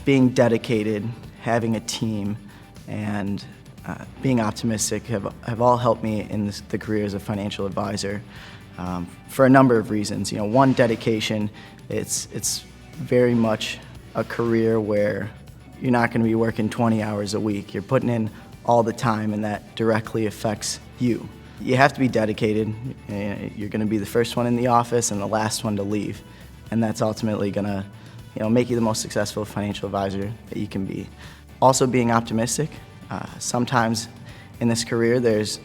being dedicated, having a team, and being optimistic have all helped me in the career as a financial advisor for a number of reasons. You know, one, dedication. It's very much a career where you're not going to be working 20 hours a week. You're putting in all the time, and that directly affects you. You have to be dedicated. You're going to be the first one in the office and the last one to leave, and that's ultimately going to, make you the most successful financial advisor that you can be. Also, being optimistic. Sometimes in this career, there's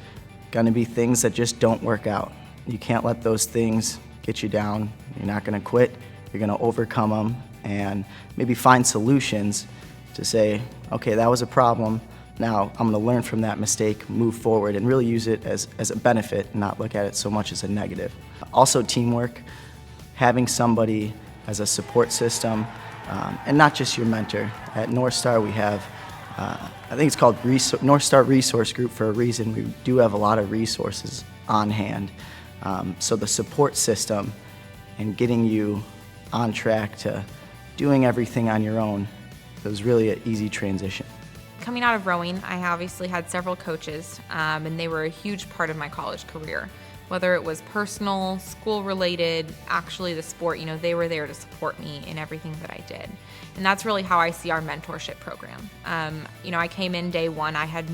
going to be things that just don't work out. You can't let those things get you down. You're not going to quit. You're going to overcome them and maybe find solutions to say, okay, that was a problem. Now I'm going to learn from that mistake, move forward, and really use it as a benefit and not look at it so much as a negative. Also, teamwork. Having somebody as a support system, and not just your mentor. At North Star, we have, I think it's called North Star Resource Group for a reason. We do have a lot of resources on hand. So the support system and getting you on track to doing everything on your own, it was really an easy transition. Coming out of rowing, I obviously had several coaches, and they were a huge part of my college career. Whether it was personal, school-related, actually the sport, they were there to support me in everything that I did. And that's really how I see our mentorship program. I came in day one, I had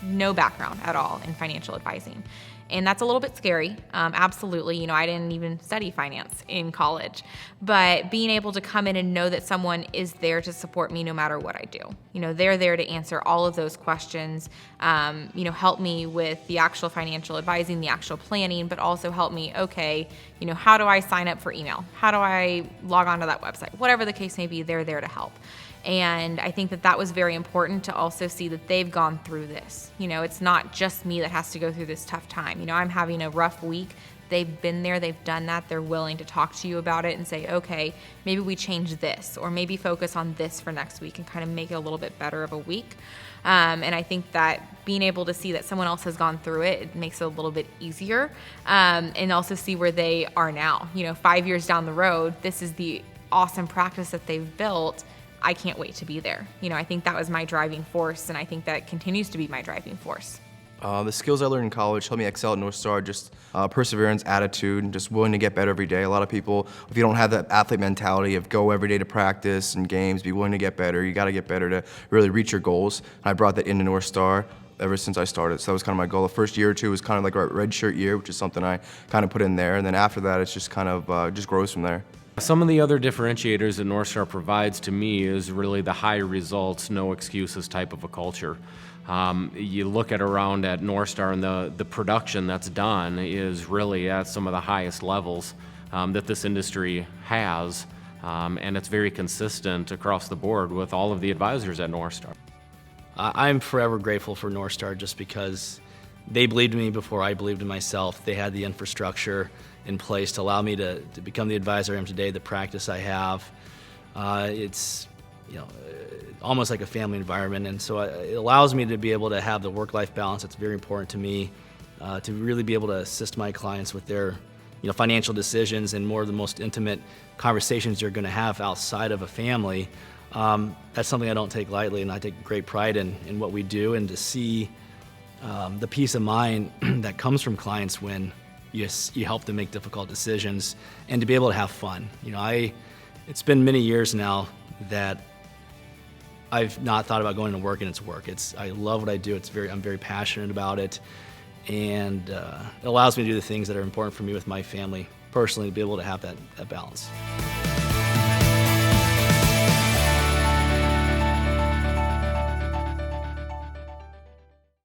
no background at all in financial advising. And that's a little bit scary, absolutely. I didn't even study finance in college. But being able to come in and know that someone is there to support me no matter what I do. They're there to answer all of those questions, help me with the actual financial advising, the actual planning, but also help me, okay, how do I sign up for email? How do I log onto that website? Whatever the case may be, they're there to help. And I think that was very important to also see that they've gone through this. It's not just me that has to go through this tough time. I'm having a rough week. They've been there, they've done that. They're willing to talk to you about it and say, okay, maybe we change this, or maybe focus on this for next week and kind of make it a little bit better of a week. And I think that being able to see that someone else has gone through it, it makes it a little bit easier. And also see where they are now. 5 years down the road, this is the awesome practice that they've built. I can't wait to be there. I think that was my driving force, and I think that continues to be my driving force. The skills I learned in college helped me excel at North Star, just perseverance, attitude, and just willing to get better every day. A lot of people, if you don't have that athlete mentality of go every day to practice and games, be willing to get better, you got to get better to really reach your goals. I brought that into North Star ever since I started, so that was kind of my goal. The first year or two was kind of like a red shirt year, which is something I kind of put in there, and then after that, it's just kind of just grows from there. Some of the other differentiators that North Star provides to me is really the high results, no excuses type of a culture. You look around at North Star, and the production that's done is really at some of the highest levels that this industry has, and it's very consistent across the board with all of the advisors at North Star. I'm forever grateful for North Star just because they believed in me before I believed in myself. They had the infrastructure in place to allow me to become the advisor I am today, the practice I have. It's almost like a family environment, and so it allows me to be able to have the work-life balance that's very important to me, to really be able to assist my clients with their financial decisions and more of the most intimate conversations you're going to have outside of a family. That's something I don't take lightly, and I take great pride in what we do, and to see the peace of mind that comes from clients when you help them make difficult decisions, and to be able to have fun. It's been many years now that I've not thought about going to work, and it's work. I love what I do. I'm very passionate about it, and it allows me to do the things that are important for me with my family personally, to be able to have that balance.